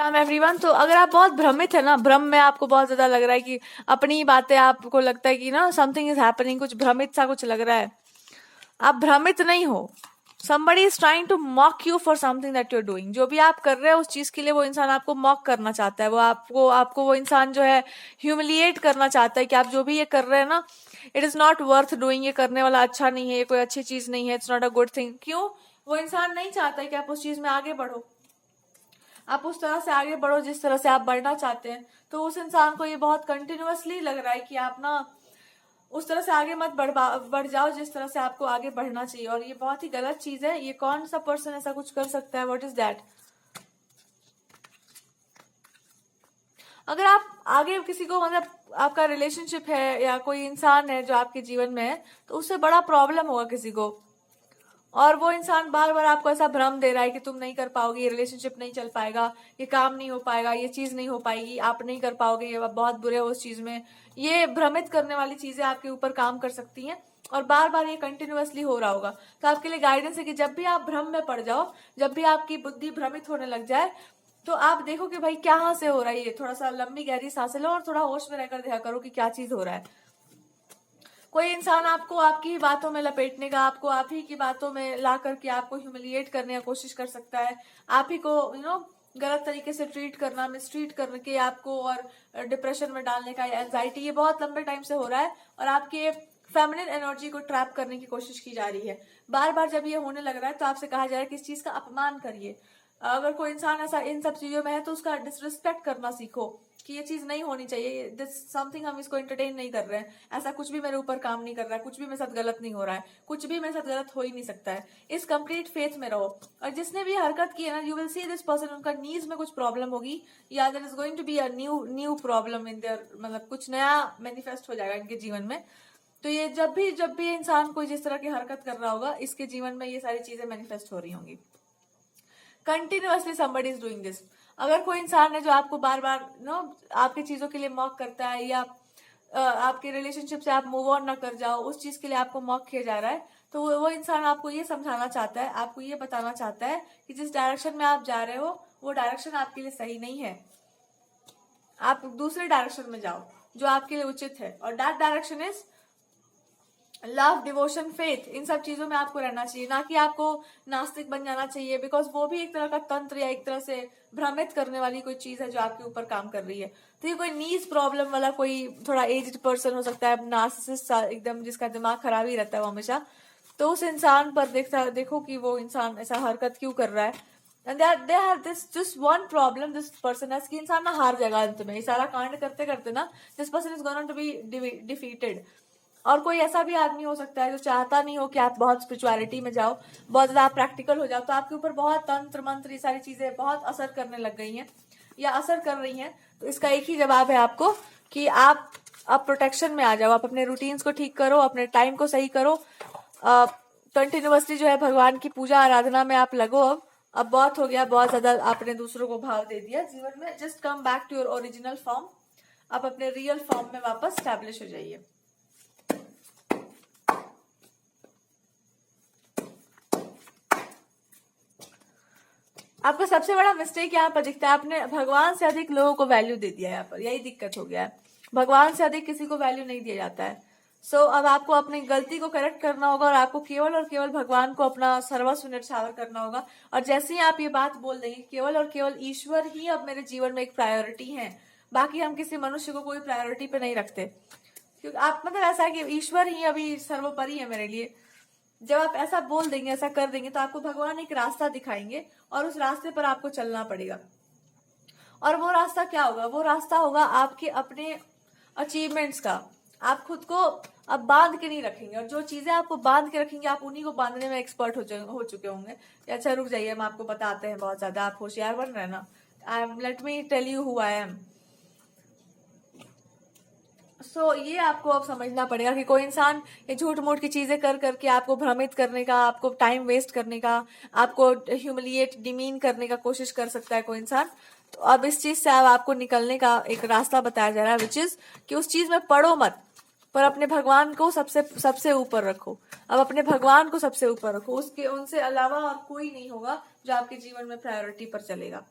Ram everyone. तो अगर आप बहुत भ्रमित है ना, भ्रम में आपको बहुत ज्यादा लग रहा है कि अपनी बातें, आपको लगता है कि ना समथिंग इज हैपनिंग, कुछ भ्रमित सा कुछ लग रहा है, आप भ्रमित नहीं हो। somebody is trying to mock you for something that you're doing। जो भी आप कर रहे हो उस चीज के लिए वो इंसान आपको मॉक करना चाहता है, वो आपको वो इंसान जो है ह्यूमिलिएट करना चाहता है कि आप जो भी ये कर रहे हैं ना, it is not worth doing, ये करने वाला अच्छा नहीं है, ये कोई अच्छी चीज नहीं है, it's not a good thing. क्यों? वो इंसान नहीं चाहता है कि आप उस चीज में आगे बढ़ो, आप उस तरह से आगे बढ़ो जिस तरह से आप बढ़ना चाहते हैं। तो उस इंसान को ये बहुत कंटिन्यूअसली लग रहा है कि आप ना उस तरह से आगे मत बढ़ जाओ जिस तरह से आपको आगे बढ़ना चाहिए, और ये बहुत ही गलत चीज है। ये कौन सा पर्सन ऐसा कुछ कर सकता है? What is that? अगर आप आगे किसी को, मतलब आपका रिलेशनशिप है या कोई इंसान है जो आपके जीवन में है, तो उससे बड़ा प्रॉब्लम होगा किसी को, और वो इंसान बार बार आपको ऐसा भ्रम दे रहा है कि तुम नहीं कर पाओगे, ये रिलेशनशिप नहीं चल पाएगा, ये काम नहीं हो पाएगा, ये चीज नहीं हो पाएगी, आप नहीं कर पाओगे, ये बहुत बुरे हो उस चीज में। ये भ्रमित करने वाली चीजें आपके ऊपर काम कर सकती हैं, और बार बार ये कंटिन्यूअसली हो रहा होगा। तो आपके लिए गाइडेंस है कि जब भी आप भ्रम में पड़ जाओ, जब भी आपकी बुद्धि भ्रमित होने लग जाए, तो आप देखो कि भाई कहाँ से हो रहा है ये। थोड़ा सा लंबी गहरी सांसें लो और थोड़ा होश में रहकर देखा करो कि क्या चीज हो रहा है। कोई इंसान आपको आपकी ही बातों में लपेटने का, आपको आप ही की बातों में ला करके आपको ह्यूमिलिएट करने की कोशिश कर सकता है, आप ही को गलत तरीके से ट्रीट करना, मिसट्रीट करके आपको और डिप्रेशन में डालने का, एंजाइटी, ये बहुत लंबे टाइम से हो रहा है, और आपके फेमिनिन एनर्जी को ट्रैप करने की कोशिश की जा रही है। बार बार जब ये होने लग रहा है तो आपसे कहा जा रहा है कि इस चीज का अपमान करिए। अगर कोई इंसान ऐसा इन सब चीजों में है तो उसका डिसरिस्पेक्ट करना सीखो कि ये चीज नहीं होनी चाहिए, दिस समथिंग, हम इसको एंटरटेन नहीं कर रहे हैं, ऐसा कुछ भी मेरे ऊपर काम नहीं कर रहा है, कुछ भी मेरे साथ गलत नहीं हो रहा है, कुछ भी मेरे साथ गलत हो ही नहीं सकता है। इस कंप्लीट फेथ में रहो। और जिसने भी हरकत की है ना, you will see this person, उनका नीज में कुछ प्रॉब्लम होगी, या there is going to be a new problem in there, मतलब कुछ नया मैनिफेस्ट हो जाएगा इनके जीवन में। तो ये जब भी इंसान कोई जिस तरह की हरकत कर रहा होगा, इसके जीवन में ये सारी चीजें मैनिफेस्ट हो रही होंगी। Continuously somebody is doing this। अगर कोई इंसान है जो आपको बार बार आपकी चीजों के लिए मॉक करता है, या आपके रिलेशनशिप से आप मूव ऑन ना कर जाओ, उस चीज के लिए आपको मॉक किया जा रहा है, तो वो इंसान आपको ये समझाना चाहता है, आपको ये बताना चाहता है कि जिस डायरेक्शन में आप जा रहे हो वो डायरेक्शन आपके लिए सही नहीं है, आप दूसरे डायरेक्शन में जाओ जो आपके लिए उचित है। और that direction is love, devotion, faith. इन सब चीजों में आपको रहना चाहिए, ना कि आपको नास्तिक बन जाना चाहिए, बिकॉज वो भी एक तरह का तंत्र या एक तरह से भ्रमित करने वाली कोई चीज है जो आपके ऊपर काम कर रही है। तो ये कोई नीज प्रॉब्लम वाला कोई थोड़ा एज्ड पर्सन हो सकता है, नार्सिसिस्ट एकदम, जिसका दिमाग खराब ही रहता है वो हमेशा। तो उस इंसान पर देखो कि वो इंसान ऐसा हरकत क्यों कर रहा है। And they have this just one problem, this person has, कि इंसान ना हार जाएगा अंत में। ये सारा कांड करते करते ना this person is going to be defeated. और कोई ऐसा भी आदमी हो सकता है जो चाहता नहीं हो कि आप बहुत स्पिरिचुअलिटी में जाओ, बहुत ज्यादा प्रैक्टिकल हो जाओ, तो आपके ऊपर बहुत तंत्र मंत्र, ये सारी चीजें बहुत असर करने लग गई हैं या असर कर रही हैं। तो इसका एक ही जवाब है आपको कि आप अब प्रोटेक्शन में आ जाओ, आप अपने रूटीन्स को ठीक करो, अपने टाइम को सही करो, कंटिन्यूअसली जो है भगवान की पूजा आराधना में आप लगो। अब बहुत हो गया, बहुत ज्यादा आपने दूसरों को भाव दे दिया जीवन में। Just come back to your original form, आप अपने रियल फॉर्म में वापस स्टैब्लिश हो जाइए। आपका सबसे बड़ा मिस्टेक यहाँ पर दिखता है, आपने भगवान से अधिक लोगों को वैल्यू दे दिया है। यहाँ पर यही दिक्कत हो गया है, भगवान से अधिक किसी को वैल्यू नहीं दिया जाता है। अब आपको अपनी गलती को करेक्ट करना होगा, और आपको केवल और केवल भगवान को अपना सर्वस्व न्यौछावर करना होगा। और जैसे ही आप ये बात बोल देंगे, केवल और केवल ईश्वर ही अब मेरे जीवन में एक प्रायोरिटी है, बाकी हम किसी मनुष्य को कोई प्रायोरिटी पे नहीं रखते, क्योंकि आप मतलब ऐसा है कि ईश्वर ही अभी सर्वोपरि है मेरे लिए। जब आप ऐसा बोल देंगे, ऐसा कर देंगे, तो आपको भगवान एक रास्ता दिखाएंगे, और उस रास्ते पर आपको चलना पड़ेगा। और वो रास्ता क्या होगा? वो रास्ता होगा आपके अपने अचीवमेंट्स का। आप खुद को अब बांध के नहीं रखेंगे, और जो चीजें आपको बांध के रखेंगे आप उन्हीं को बांधने में एक्सपर्ट हो चुके होंगे। अच्छा रुक जाइए, हम आपको बताते हैं, बहुत ज्यादा आप होशियार बन रहे हैं ना। Let me tell you who I am. ये आपको अब समझना पड़ेगा कि कोई इंसान ये झूठ मूठ की चीजें कर करके आपको भ्रमित करने का, आपको टाइम वेस्ट करने का, आपको ह्यूमिलिएट, डिमीन करने का कोशिश कर सकता है कोई इंसान। तो अब इस चीज से अब आपको निकलने का एक रास्ता बताया जा रहा है, विच इज कि उस चीज में पड़ो मत, पर अपने भगवान को सबसे ऊपर रखो। अब अपने भगवान को सबसे ऊपर रखो, उनसे अलावा और कोई नहीं होगा जो आपके जीवन में प्रायोरिटी पर चलेगा।